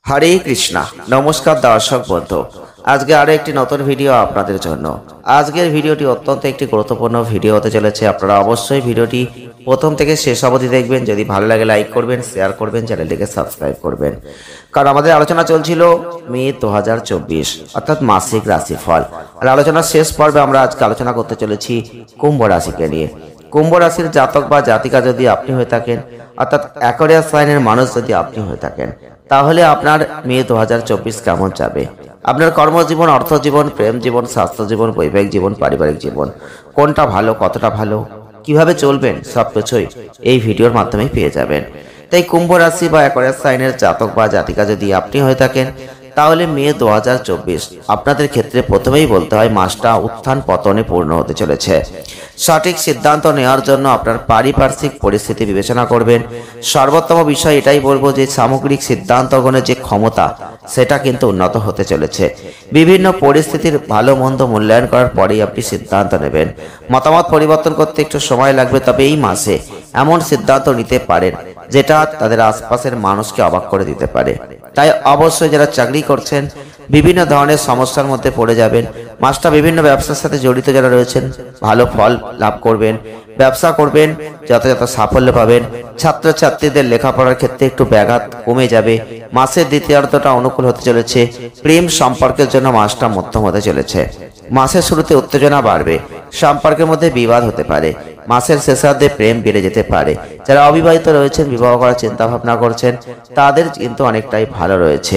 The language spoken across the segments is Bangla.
হরে কৃষ্ণা। নমস্কার দর্শক বন্ধু, আজকে আরো একটি নতুন ভিডিও আপনাদের জন্য। আজকের ভিডিওটি অত্যন্ত একটি গুরুত্বপূর্ণ ভিডিও হতে চলেছে। আপনারা অবশ্যই ভিডিওটি প্রথম থেকে শেষ অবধি দেখবেন। যদি ভালো লাগে লাইক করবেন, শেয়ার করবেন, চ্যানেলটিকে সাবস্ক্রাইব করবেন। কারণ আমাদের আলোচনা চলছিল মে 2024 অর্থাৎ মাসিক রাশিফল। আর আলোচনার শেষ পর্বে আমরা আজকে আলোচনা করতে চলেছি কুম্ভ রাশিকে নিয়ে। কুম্ভ রাশির জাতক বা জাতিকা যদি আপনি হয়ে থাকেন, অর্থাৎ অ্যাকোয়ারিয়াস সাইনের মানুষ যদি আপনি হয়ে থাকেন, তাহলে আপনার মে 2024 কেমন যাবে? আপনার কর্মজীবন, অর্থজীবন, প্রেম জীবন, স্বাস্থ্য জীবন, বৈবাহিক জীবন, পারিবারিক জীবন, কোনটা ভালো, কতটা ভালো, কিভাবে চলবেন, সবকিছুই এই ভিডিওর মাধ্যমে পেয়ে যাবেন। তাই কুম্ভ রাশি বা অ্যাকোয়ারিয়াস সাইনের জাতক বা জাতিকা যদি আপনি হয়ে থাকেন, তাহলে মে 2024 আপনাদের ক্ষেত্রে প্রথমেই বলতে হয় মাসটা উত্থান পতনে পূর্ণ হতে চলেছে। সঠিক সিদ্ধান্ত নেওয়ার জন্য আপনার পারিপার্শ্বিক পরিস্থিতি বিবেচনা করবেন। সর্বোত্তম বিষয় এটাই বলবো যে সামগ্রিক সিদ্ধান্ত গ্রহণের যে ক্ষমতা, সেটা কিন্তু উন্নত হতে চলেছে। বিভিন্ন পরিস্থিতির ভালো মন্দ মূল্যায়ন করার পরেই আপনি সিদ্ধান্ত নেবেন। মতামত পরিবর্তন করতে একটু সময় লাগবে, তবে এই মাসে এমন সিদ্ধান্ত নিতে পারেন যেটা তাদের আশপাশের মানুষকে অবাক করে দিতে পারে। তাই অবশ্যই যারা চাকরি করছেন, বিভিন্ন ধরনের সমস্যার মধ্যে পড়ে যাবেন। মাসটা বিভিন্ন ব্যবসার সাথে জড়িত যারা রয়েছেন, ভালো ফল লাভ করবেন। ব্যবসা করবেন, যথাযথ সাফল্য পাবেন। ছাত্রছাত্রীদের লেখাপড়ার ক্ষেত্রে একটু ব্যাঘাত কমে যাবে। মাসের দ্বিতীয়ার্ধটা অনুকূল হতে চলেছে। প্রেম সম্পর্কের জন্য মাসটা মধ্যম হতে চলেছে। মাসের শুরুতে উত্তেজনা বাড়বে, সম্পর্কের মধ্যে বিবাদ হতে পারে। মাসের শেষার্ধে প্রেম বেড়ে যেতে পারে। যারা অবিবাহিত রয়েছেন, বিবাহ করার চিন্তা ভাবনা করছেন, তাদের কিন্তু অনেকটাই ভালো রয়েছে।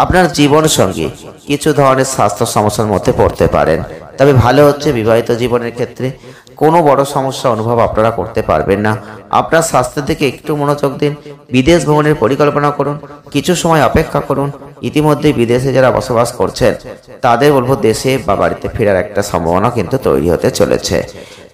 আপনার জীবন সঙ্গী কিছু ধরনের স্বাস্থ্য সমস্যার মধ্যে পড়তে পারেন, তবে ভালো হচ্ছে বিবাহিত জীবনের ক্ষেত্রে কোনো বড় সমস্যা অনুভব আপনারা করতে পারবেন না। আপনার স্বাস্থ্যের দিকে একটু মনোযোগ দিন। বিদেশ ভ্রমণের পরিকল্পনা করুন, কিছু সময় অপেক্ষা করুন। ইতিমধ্যে বিদেশে যারা বসবাস করছেন, তাদের বলবো দেশে বা বাড়িতে ফেরার একটা সম্ভাবনা কিন্তু তৈরি হতে চলেছে।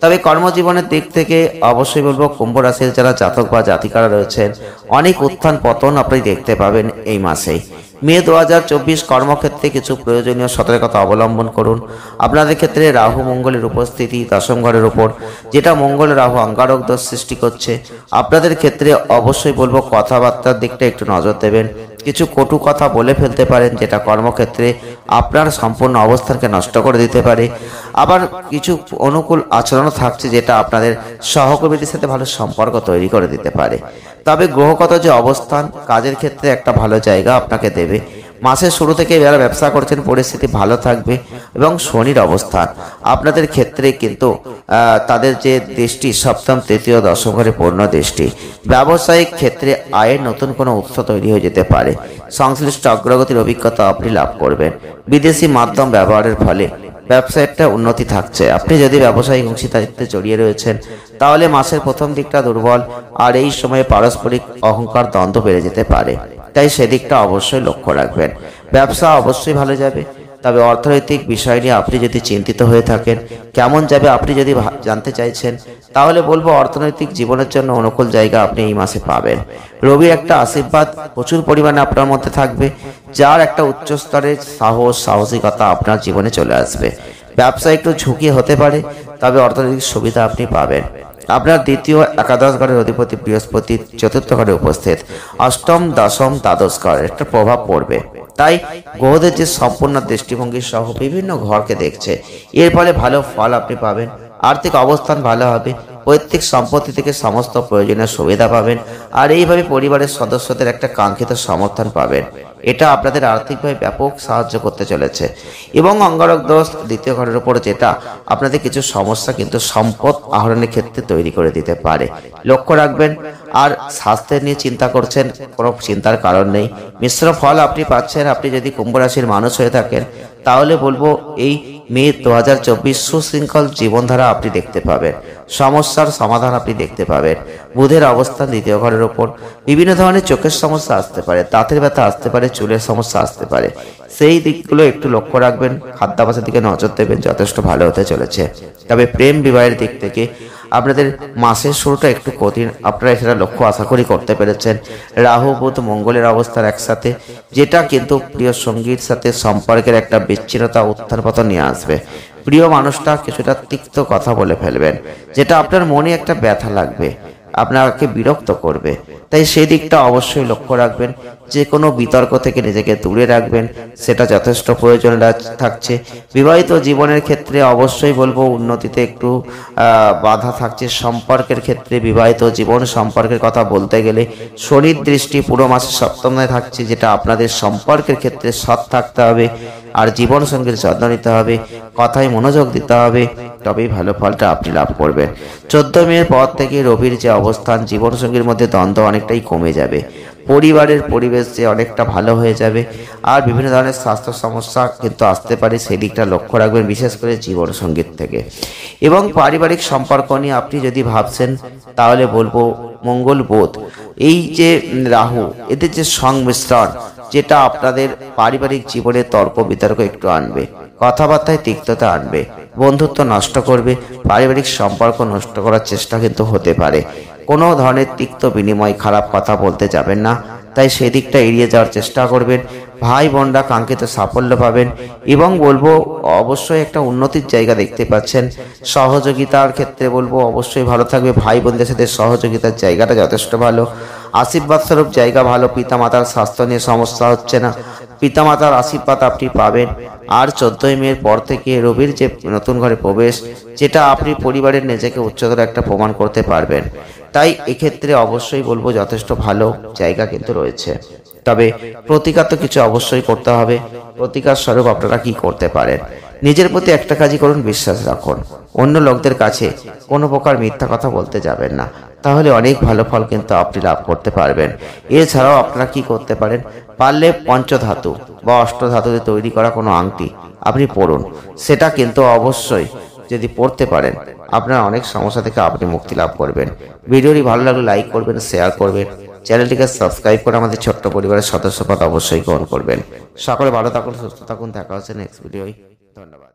তবে কর্মজীবনের দিক থেকে অবশ্যই বলবো কুম্ভ রাশির যারা জাতক বা জাতিকারা রয়েছেন, অনেক উত্থান পতন আপনি দেখতে পাবেন এই মাসেই। মে 2024 কর্মক্ষেত্রে কিছু প্রয়োজনীয় সতর্কতা অবলম্বন করুন। আপনাদের ক্ষেত্রে রাহু মঙ্গলের উপস্থিতি দশম ঘরের উপর, যেটা মঙ্গল রাহু অঙ্গারক দোষ সৃষ্টি করছে। আপনাদের ক্ষেত্রে অবশ্যই বলবো কথাবার্তার দিকটা একটু নজর দেবেন। কিছু কটু কথা বলে ফেলতে পারেন, যেটা কর্মক্ষেত্রে আপনার সম্পূর্ণ অবস্থানকে নষ্ট করে দিতে পারে। আবার কিছু অনুকূল আচরণ থাকছে, যেটা আপনাদের সহকর্মীদের সাথে ভালো সম্পর্ক তৈরি করে দিতে পারে। তবে গ্রহগত যে অবস্থান কাজের ক্ষেত্রে একটা ভালো জায়গা আপনাকে দেবে। মাসের শুরু থেকে যারা ব্যবসা করছেন পরিস্থিতি ভালো থাকবে। এবং শনির অবস্থান আপনাদের ক্ষেত্রে কিন্তু তাদের যে দৃষ্টি সপ্তম, তৃতীয়, দশম ঘরে পূর্ণ দৃষ্টি, ব্যবসায়িক ক্ষেত্রে আয়ের নতুন কোনো উৎস তৈরি হয়ে যেতে পারে। সংশ্লিষ্ট অগ্রগতির অভিজ্ঞতা আপনি লাভ করবেন। বিদেশি মাধ্যম ব্যবহারের ফলে ব্যবসায় একটা উন্নতি থাকছে। আপনি যদি ব্যবসায়িক অংশীদারিত্বে জড়িয়ে রয়েছেন, তাহলে মাসের প্রথম দিকটা দুর্বল, আর এই সময়ে পারস্পরিক অহংকার দ্বন্দ্ব বেড়ে যেতে পারে। তাই সেদিকটা অবশ্যই লক্ষ্য রাখবেন। ব্যবসা অবশ্যই ভালো যাবে, তবে অর্থনৈতিক বিষয় নিয়ে আপনি যদি চিন্তিত হয়ে থাকেন, কেমন যাবে আপনি যদি জানতে চাইছেন, তাহলে বলবো অর্থনৈতিক জীবনের জন্য অনুকূল জায়গা আপনি এই মাসে পাবেন। রবির একটা আশীর্বাদ প্রচুর পরিমাণে আপনার মধ্যে থাকবে, যার একটা উচ্চ স্তরের সাহসিকতা আপনার জীবনে চলে আসবে। ব্যবসা একটু ঝুঁকি হতে পারে, তবে অর্থনৈতিক সুবিধা আপনি পাবেন। আপনার দ্বিতীয় একাদশ ঘরের অধিপতি বৃহস্পতি চতুর্থ ঘরে উপস্থিত, অষ্টম, দশম, দ্বাদশ ঘরের একটা প্রভাব পড়বে। তাই গ্রহদের যে সম্পূর্ণ দৃষ্টিভঙ্গি সহ বিভিন্ন ঘরকে দেখছে, এর ফলে ভালো ফল আপনি পাবেন। আর্থিক অবস্থান ভালো হবে। পৈতৃক সম্পত্তি থেকে সমস্ত প্রয়োজনীয় সুবিধা পাবেন। আর এইভাবে পরিবারের সদস্যদের একটা কাঙ্ক্ষিত সমর্থন পাবেন। এটা আপনাদের আর্থিকভাবে ব্যাপক সাহায্য করতে চলেছে। এবং অঙ্গারক দোষ দ্বিতীয় ঘরের উপর, যেটা আপনাদের কিছু সমস্যা কিন্তু সম্পদ আহরণের ক্ষেত্রে তৈরি করে দিতে পারে, লক্ষ্য রাখবেন। আর স্বাস্থ্যের নিয়ে চিন্তা করছেন, কোনো চিন্তার কারণ নেই। মিশ্র ফল আপনি পাচ্ছেন। আপনি যদি কুম্ভ রাশির মানুষ হয়ে থাকেন, তাহলে বলবো এই মে 2024 সুশৃঙ্খল জীবনধারা আপনি দেখতে পাবেন। সমস্যার সমাধান আপনি দেখতে পাবেন। বুধের অবস্থান দ্বিতীয় ঘরের ওপর, বিভিন্ন ধরনের চোখের সমস্যা আসতে পারে, দাঁতের ব্যথা আসতে পারে, চুলের সমস্যা আসতে পারে। সেই দিকগুলো একটু লক্ষ্য রাখবেন। খাদ্যাভ্যাসের দিকে নজর দেবেন, যথেষ্ট ভালো হতে চলেছে। তবে প্রেম বিবাহের দিক থেকে আপনাদের মাসের শুরুটা একটু কঠিন, আপনারা সেটা লক্ষ্য আশা করি করতে পেরেছেন। রাহু বুধ মঙ্গলের অবস্থার একসাথে, যেটা কিন্তু প্রিয় সঙ্গীর সাথে সম্পর্কের একটা বিচ্ছিন্নতা উত্থান পতন নিয়ে আসবে। প্রিয় মানুষটা কিছুটা তিক্ত কথা বলে ফেলবেন, যেটা আপনার মনে একটা ব্যথা লাগবে। আপনাকে বিরক্ত করবে। তাই সেই দিকটা অবশ্যই লক্ষ্য রাখবেন। যে কোনো বিতর্ক থেকে নিজেকে দূরে রাখবেন, সেটা যথেষ্ট প্রয়োজন থাকছে। বিবাহিত জীবনের ক্ষেত্রে অবশ্যই বলবো উন্নতিতে একটু বাধা থাকছে। সম্পর্কের ক্ষেত্রে বিবাহিত জীবন সম্পর্কের কথা বলতে গেলে শনির দৃষ্টি পুরো মাসে সপ্তমে থাকছে, যেটা আপনাদের সম্পর্কের ক্ষেত্রে সৎ থাকতে হবে আর জীবন সঙ্গীর যত্ন নিতে হবে, কথায় মনোযোগ দিতে হবে, তবেই ভালো ফলটা আপনি লাভ করবেন। 14 মের পর থেকে রবির যে অবস্থান, জীবন সঙ্গীর মধ্যে দ্বন্দ্ব অনেকটাই কমে যাবে, পরিবারের পরিবেশ যে অনেকটা ভালো হয়ে যাবে, আর বিভিন্ন ধরনের স্বাস্থ্য সমস্যা কিন্তু আসতে পারে, সেই দিকটা লক্ষ্য রাখবেন, বিশেষ করে জীবন সঙ্গীত থেকে। এবং পারিবারিক সম্পর্ক নিয়ে আপনি যদি ভাবছেন, তাহলে বলবো মঙ্গল বোধ, এই যে রাহু, এদের যে সংমিশ্রণ, যেটা আপনাদের পারিবারিক জীবনে তর্ক বিতর্ক একটু আনবে, কথাবার্তায় তিক্ততা আনবে, বন্ধুত্ব নষ্ট করবে, পারিবারিক সম্পর্ক নষ্ট করার চেষ্টা কিন্তু হতে পারে। কোনো ধরনের তিক্ত বিনিময়, খারাপ কথা বলতে যাবেন না, তাই সেই দিকটা এড়িয়ে যাওয়ার চেষ্টা করবেন। ভাই বোনরা কাঙ্ক্ষিত সাফল্য পাবেন এবং বলবো অবশ্যই একটা উন্নতির জায়গা দেখতে পাচ্ছেন। সহযোগিতার ক্ষেত্রে বলবো অবশ্যই ভালো থাকবে, ভাই বোনদের সাথে সহযোগিতার জায়গাটা যথেষ্ট ভালো। আশীর্বাদ স্বরূপ জায়গা ভালো, পিতামাতার স্বাস্থ্য নিয়ে সমস্যা হচ্ছে না, পিতামাতার আশীর্বাদ আপনি পাবেন। আর 14 মের পর থেকে রবির যে নতুন ঘরে প্রবেশ, যেটা আপনি পরিবারের নিজেকে উচ্চতর একটা প্রমাণ করতে পারবেন। তাই এক্ষেত্রে অবশ্যই বলবো যথেষ্ট ভালো জায়গা কিন্তু রয়েছে। তবে প্রতিকার তো কিছু অবশ্যই করতে হবে। প্রতিকার স্বরূপ আপনারা কি করতে পারেন? নিজের প্রতি একটা কাজই করুন, বিশ্বাস রাখুন। অন্য লোকদের কাছে কোনো প্রকার মিথ্যা কথা বলতে যাবেন না, তাহলে অনেক ভালো ফল কিন্তু আপনি লাভ করতে পারবেন। এছাড়াও আপনারা কি করতে পারেন, পারলে পঞ্চধাতু বা অষ্টধাতুতে তৈরি করা কোনো আংটি আপনি পরুন। সেটা কিন্তু অবশ্যই যদি পড়তে পারেন, আপনার অনেক সমস্যা থেকে আপনি মুক্তি লাভ করবেন। ভিডিওটি ভালো লাগলে লাইক করবেন, শেয়ার করবেন, চ্যানেলটিকে সাবস্ক্রাইব করে আমাদের ছোট্ট পরিবারের সদস্যপদ অবশ্যই গ্রহণ করবেন। সকলে ভালো থাকুন, সুস্থ থাকুন, দেখা হচ্ছে নেক্সট ভিডিওয়। ধন্যবাদ।